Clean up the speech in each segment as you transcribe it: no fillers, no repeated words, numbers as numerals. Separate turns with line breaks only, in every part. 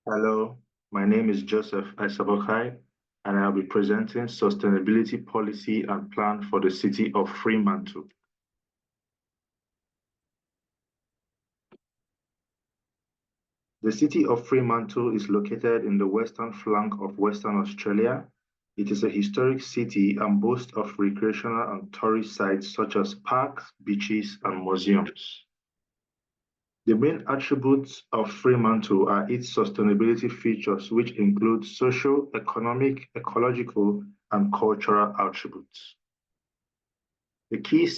Hello, my name is Joseph Aisabokhae, and I'll be presenting Sustainability Policy and Plan for the City of Fremantle. The City of Fremantle is located in the western flank of Western Australia. It is a historic city and boasts of recreational and tourist sites such as parks, beaches, and museums. The main attributes of Fremantle are its sustainability features, which include social, economic, ecological, and cultural attributes. The key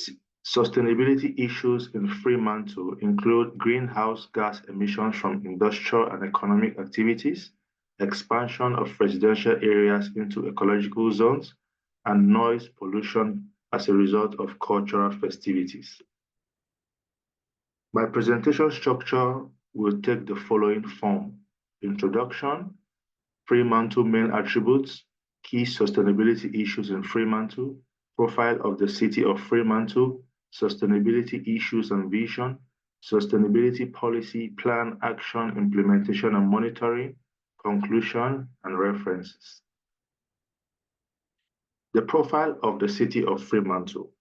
sustainability issues in Fremantle include greenhouse gas emissions from industrial and economic activities, expansion of residential areas into ecological zones, and noise pollution as a result of cultural festivities. My presentation structure will take the following form: introduction, Fremantle main attributes, key sustainability issues in Fremantle, profile of the city of Fremantle, sustainability issues and vision, sustainability policy, plan, action, implementation and monitoring, conclusion, and references. The profile of the city of Fremantle.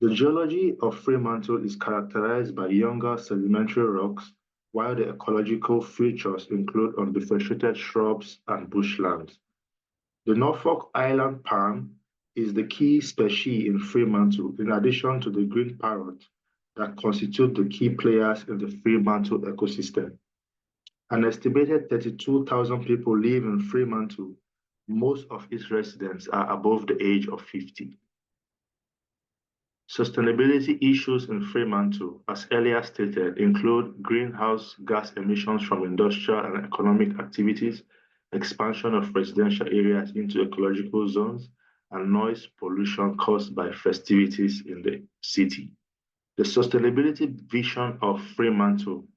The geology of Fremantle is characterized by younger sedimentary rocks, while the ecological features include undifferentiated shrubs and bushlands. The Norfolk Island palm is the key species in Fremantle, in addition to the green parrot that constitute the key players in the Fremantle ecosystem. An estimated 32,000 people live in Fremantle. Most of its residents are above the age of 50. Sustainability issues in Fremantle, as earlier stated, include greenhouse gas emissions from industrial and economic activities, expansion of residential areas into ecological zones, and noise pollution caused by festivities in the city. The sustainability vision of Fremantle.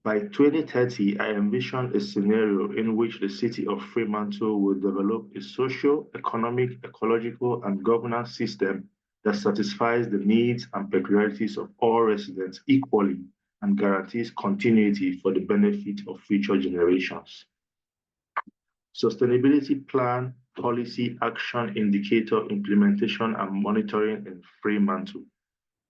By 2030, I envision a scenario in which the city of Fremantle will develop a social, economic, ecological, and governance system that satisfies the needs and peculiarities of all residents equally and guarantees continuity for the benefit of future generations. Sustainability plan, policy, action, indicator, implementation, and monitoring in Fremantle.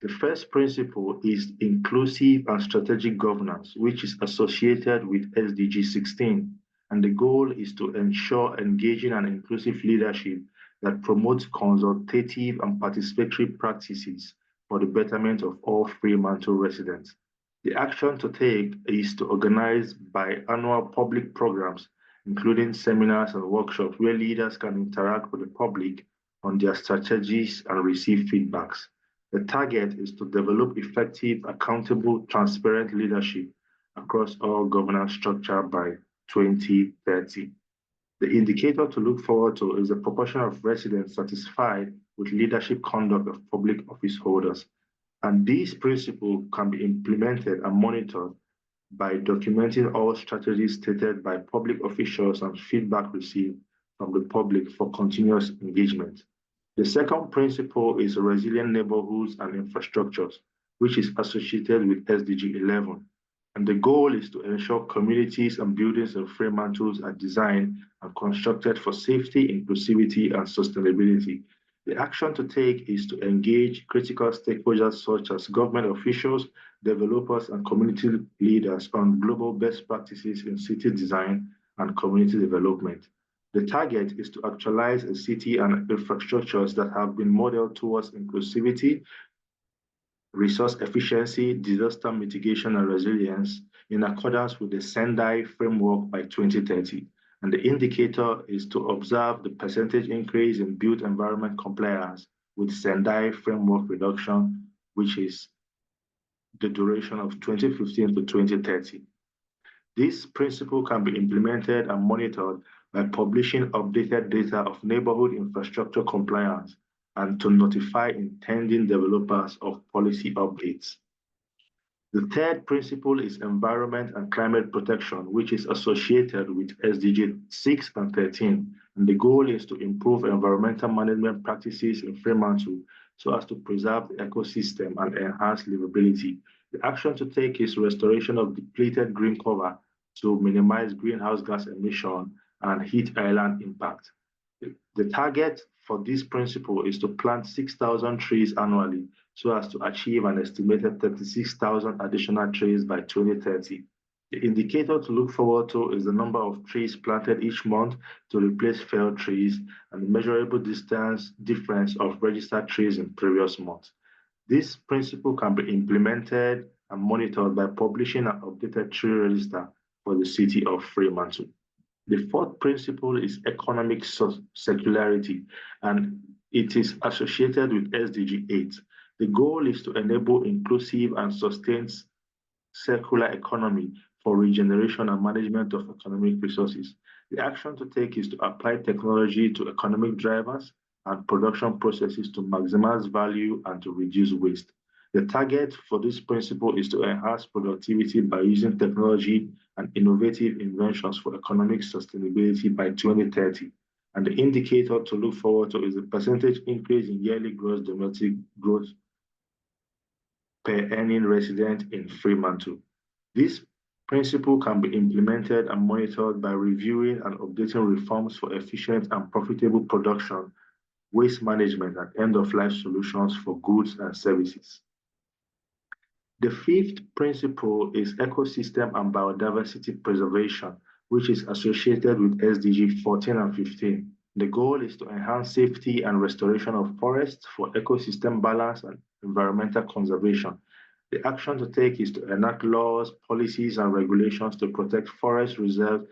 The first principle is inclusive and strategic governance, which is associated with SDG 16, and the goal is to ensure engaging and inclusive leadership that promotes consultative and participatory practices for the betterment of all Fremantle residents. The action to take is to organize biannual public programs, including seminars and workshops where leaders can interact with the public on their strategies and receive feedbacks. The target is to develop effective, accountable, transparent leadership across all governance structure by 2030. The indicator to look forward to is the proportion of residents satisfied with leadership conduct of public office holders. And these principles can be implemented and monitored by documenting all strategies stated by public officials and feedback received from the public for continuous engagement. The second principle is resilient neighborhoods and infrastructures, which is associated with SDG 11. And the goal is to ensure communities and buildings in Fremantle are designed and constructed for safety, inclusivity, and sustainability. The action to take is to engage critical stakeholders such as government officials, developers, and community leaders on global best practices in city design and community development. The target is to actualize a city and infrastructures that have been modeled towards inclusivity, resource efficiency, disaster mitigation, and resilience in accordance with the Sendai framework by 2030. And the indicator is to observe the percentage increase in built environment compliance with Sendai framework reduction, which is the duration of 2015 to 2030. This principle can be implemented and monitored by publishing updated data of neighborhood infrastructure compliance and to notify intending developers of policy updates. The third principle is environment and climate protection, which is associated with SDG 6 and 13. And the goal is to improve environmental management practices in Fremantle so as to preserve the ecosystem and enhance livability. The action to take is restoration of depleted green cover to minimize greenhouse gas emission and heat island impact. The target for this principle is to plant 6,000 trees annually so as to achieve an estimated 36,000 additional trees by 2030. The indicator to look forward to is the number of trees planted each month to replace felled trees and the measurable distance difference of registered trees in previous months. This principle can be implemented and monitored by publishing an updated tree register for the city of Fremantle. The fourth principle is economic circularity, and it is associated with SDG 8. The goal is to enable inclusive and sustained circular economy for regeneration and management of economic resources. The action to take is to apply technology to economic drivers and production processes to maximize value and to reduce waste. The target for this principle is to enhance productivity by using technology and innovative inventions for economic sustainability by 2030. And the indicator to look forward to is the percentage increase in yearly gross domestic growth per earning resident in Fremantle. This principle can be implemented and monitored by reviewing and updating reforms for efficient and profitable production, waste management, and end-of-life solutions for goods and services. The fifth principle is ecosystem and biodiversity preservation, which is associated with SDG 14 and 15. The goal is to enhance safety and restoration of forests for ecosystem balance and environmental conservation. The action to take is to enact laws, policies, and regulations to protect forest reserves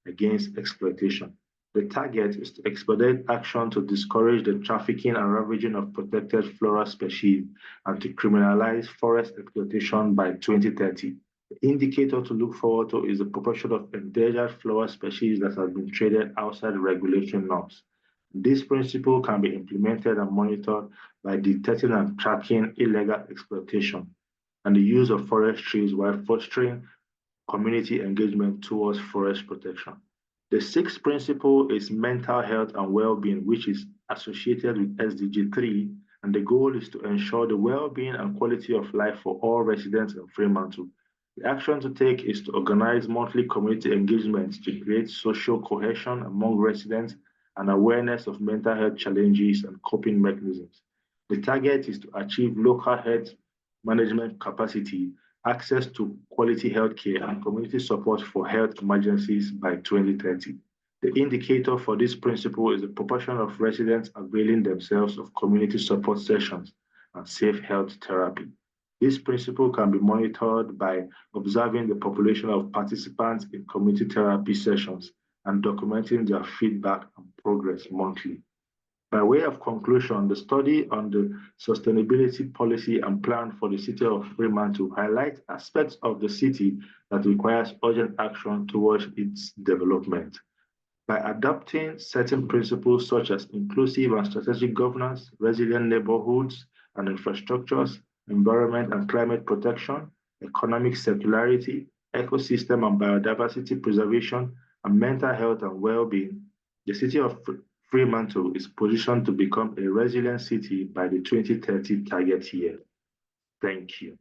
against exploitation. The target is to expedite action to discourage the trafficking and ravaging of protected floral species and to criminalize forest exploitation by 2030. The indicator to look forward to is the proportion of endangered flower species that have been traded outside regulation norms. This principle can be implemented and monitored by detecting and tracking illegal exploitation and the use of forest trees while fostering community engagement towards forest protection. The sixth principle is mental health and well-being, which is associated with SDG 3, and the goal is to ensure the well-being and quality of life for all residents in Fremantle. The action to take is to organize monthly community engagements to create social cohesion among residents and awareness of mental health challenges and coping mechanisms. The target is to achieve local health management capacity, access to quality healthcare, and community support for health emergencies by 2030. The indicator for this principle is the proportion of residents availing themselves of community support sessions and safe health therapy. This principle can be monitored by observing the population of participants in community therapy sessions and documenting their feedback and progress monthly. By way of conclusion, the study on the sustainability policy and plan for the city of Fremantle highlights aspects of the city that requires urgent action towards its development. By adopting certain principles such as inclusive and strategic governance, resilient neighborhoods and infrastructures, environment and climate protection, economic circularity, ecosystem and biodiversity preservation, and mental health and well-being, the city of Fremantle is positioned to become a resilient city by the 2030 target year. Thank you.